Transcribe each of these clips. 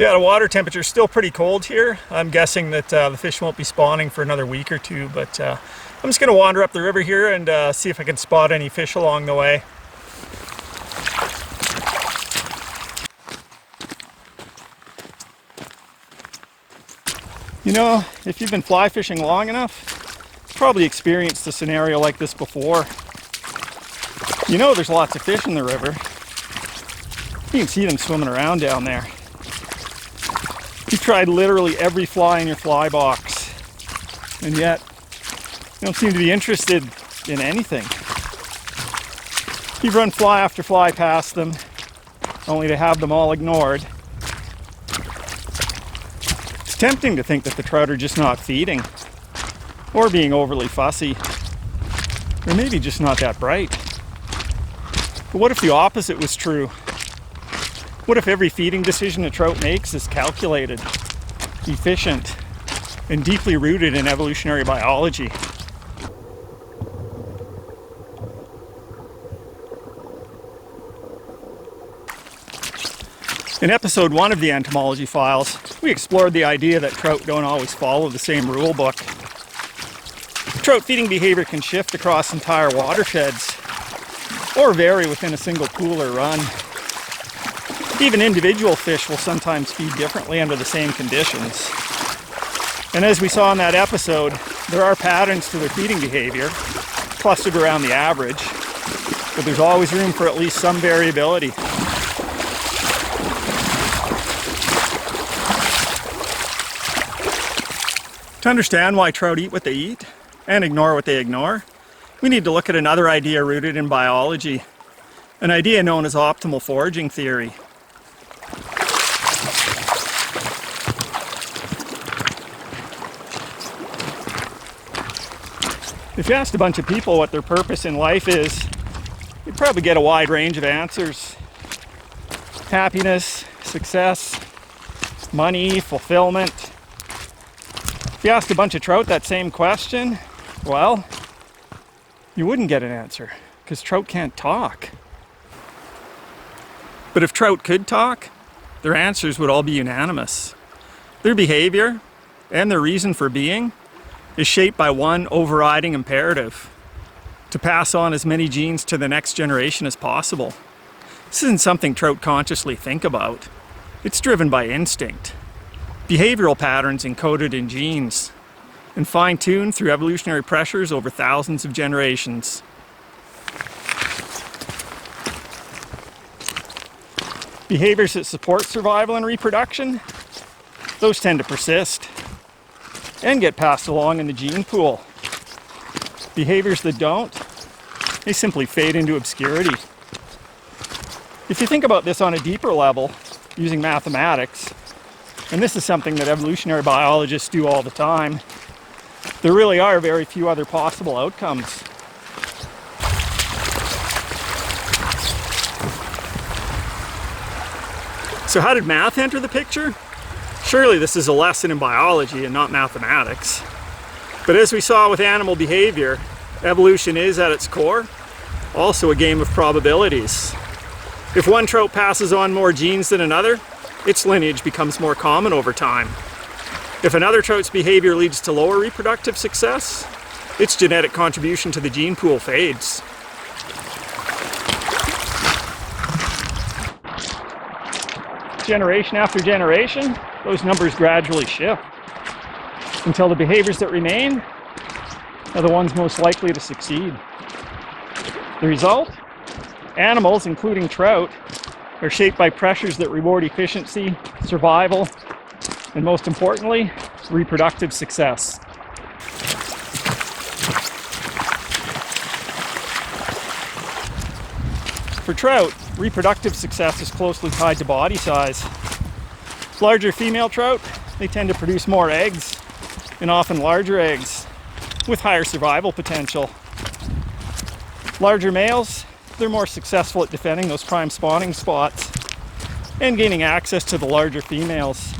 Yeah, the water temperature is still pretty cold here. I'm guessing that the fish won't be spawning for another week or two, but I'm just going to wander up the river here and see if I can spot any fish along the way. You know, if you've been fly fishing long enough, you've probably experienced a scenario like this before. You know there's lots of fish in the river. You can see them swimming around down there. You've tried literally every fly in your fly box, and yet you don't seem to be interested in anything. You've run fly after fly past them, only to have them all ignored. It's tempting to think that the trout are just not feeding, or being overly fussy, or maybe just not that bright. But what if the opposite was true? What if every feeding decision a trout makes is calculated, efficient, and deeply rooted in evolutionary biology? In episode 1 of the Entomology Files, we explored the idea that trout don't always follow the same rule book. Trout feeding behavior can shift across entire watersheds, or vary within a single pool or run. Even individual fish will sometimes feed differently under the same conditions. And as we saw in that episode, there are patterns to their feeding behavior, clustered around the average, but there's always room for at least some variability. To understand why trout eat what they eat and ignore what they ignore, we need to look at another idea rooted in biology, an idea known as optimal foraging theory. If you asked a bunch of people what their purpose in life is, you'd probably get a wide range of answers. Happiness, success, money, fulfillment. If you asked a bunch of trout that same question, well, you wouldn't get an answer, because trout can't talk. But if trout could talk, their answers would all be unanimous. Their behavior and their reason for being is shaped by one overriding imperative: to pass on as many genes to the next generation as possible. This isn't something trout consciously think about. It's driven by instinct. Behavioral patterns encoded in genes and fine-tuned through evolutionary pressures over thousands of generations. Behaviors that support survival and reproduction, those tend to persist and get passed along in the gene pool. Behaviors that don't, they simply fade into obscurity. If you think about this on a deeper level, using mathematics, and this is something that evolutionary biologists do all the time, there really are very few other possible outcomes. So how did math enter the picture? Surely this is a lesson in biology and not mathematics. But as we saw with animal behavior, evolution is at its core also a game of probabilities. If one trout passes on more genes than another, its lineage becomes more common over time. If another trout's behavior leads to lower reproductive success, its genetic contribution to the gene pool fades. Generation after generation, those numbers gradually shift until the behaviors that remain are the ones most likely to succeed. The result? Animals, including trout, are shaped by pressures that reward efficiency, survival, and most importantly, reproductive success. For trout, reproductive success is closely tied to body size. Larger female trout, they tend to produce more eggs, and often larger eggs, with higher survival potential. Larger males, they're more successful at defending those prime spawning spots and gaining access to the larger females.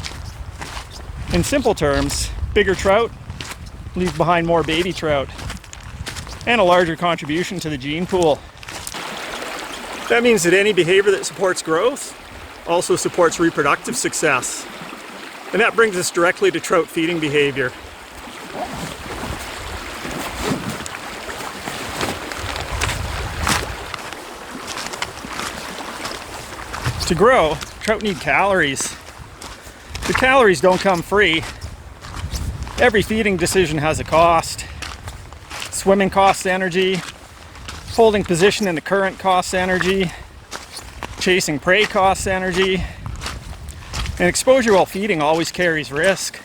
In simple terms, bigger trout leave behind more baby trout and a larger contribution to the gene pool. That means that any behavior that supports growth also supports reproductive success. And that brings us directly to trout feeding behavior. To grow, trout need calories. The calories don't come free. Every feeding decision has a cost. Swimming costs energy, holding position in the current costs energy, chasing prey costs energy, and exposure while feeding always carries risk.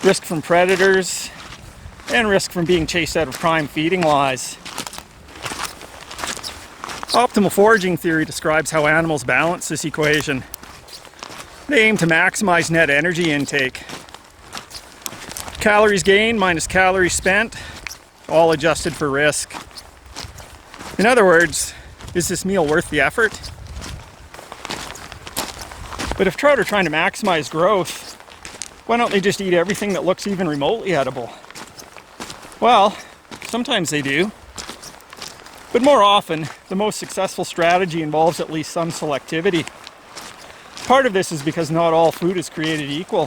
Risk from predators, and risk from being chased out of prime feeding lies. Optimal foraging theory describes how animals balance this equation. They aim to maximize net energy intake. Calories gained minus calories spent, all adjusted for risk. In other words, is this meal worth the effort? But if trout are trying to maximize growth, why don't they just eat everything that looks even remotely edible? Well, sometimes they do. But more often, the most successful strategy involves at least some selectivity. Part of this is because not all food is created equal.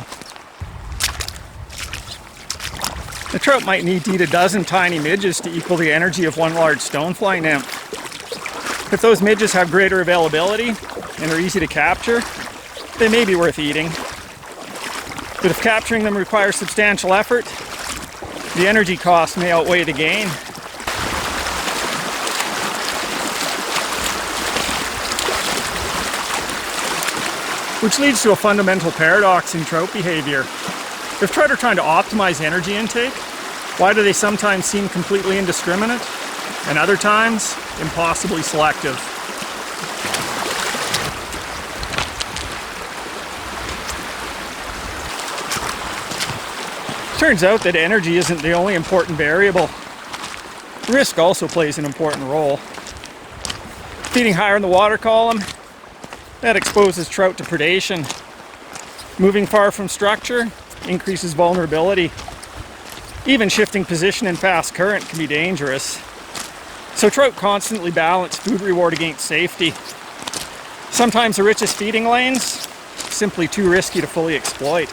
The trout might need to eat a dozen tiny midges to equal the energy of one large stonefly nymph. If those midges have greater availability and are easy to capture, they may be worth eating. But if capturing them requires substantial effort, the energy cost may outweigh the gain. Which leads to a fundamental paradox in trout behavior. If trout are trying to optimize energy intake, why do they sometimes seem completely indiscriminate, and other times impossibly selective? Turns out that energy isn't the only important variable. Risk also plays an important role. Feeding higher in the water column, that exposes trout to predation. Moving far from structure increases vulnerability. Even shifting position in fast current can be dangerous. So trout constantly balance food reward against safety. Sometimes the richest feeding lanes, simply too risky to fully exploit.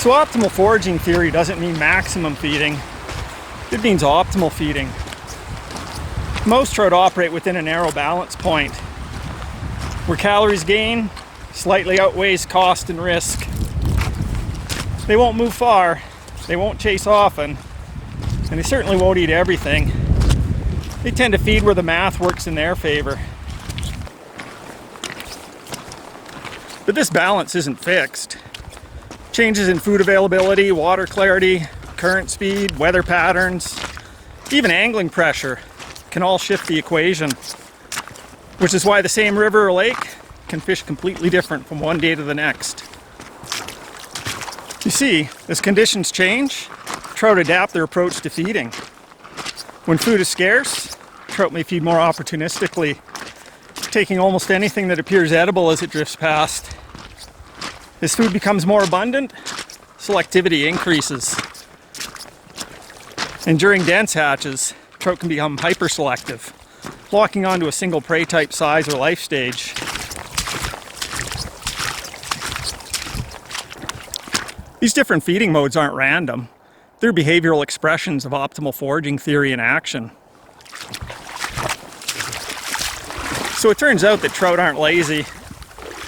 So optimal foraging theory doesn't mean maximum feeding. It means optimal feeding. Most trout operate within a narrow balance point, where calories gain slightly outweighs cost and risk. They won't move far, they won't chase often, and they certainly won't eat everything. They tend to feed where the math works in their favor. But this balance isn't fixed. Changes in food availability, water clarity, current speed, weather patterns, even angling pressure can all shift the equation, which is why the same river or lake can fish completely different from one day to the next. You see, as conditions change, trout adapt their approach to feeding. When food is scarce, trout may feed more opportunistically, taking almost anything that appears edible as it drifts past. As food becomes more abundant, selectivity increases. And during dense hatches, trout can become hyper-selective, locking onto a single prey type size or life stage. These different feeding modes aren't random. They're behavioral expressions of optimal foraging theory in action. So it turns out that trout aren't lazy,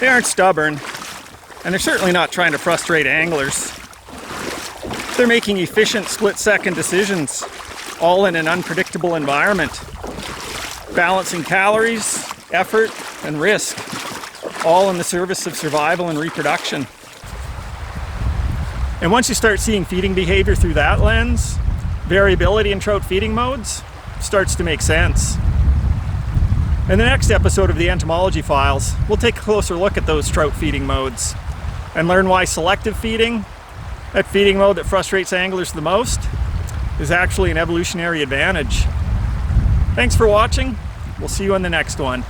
they aren't stubborn, and they're certainly not trying to frustrate anglers. They're making efficient split-second decisions, all in an unpredictable environment, balancing calories, effort, and risk, all in the service of survival and reproduction. And once you start seeing feeding behavior through that lens, variability in trout feeding modes starts to make sense. In the next episode of the Entomology Files, we'll take a closer look at those trout feeding modes and learn why selective feeding, that feeding mode that frustrates anglers the most, is actually an evolutionary advantage. Thanks for watching. We'll see you on the next one.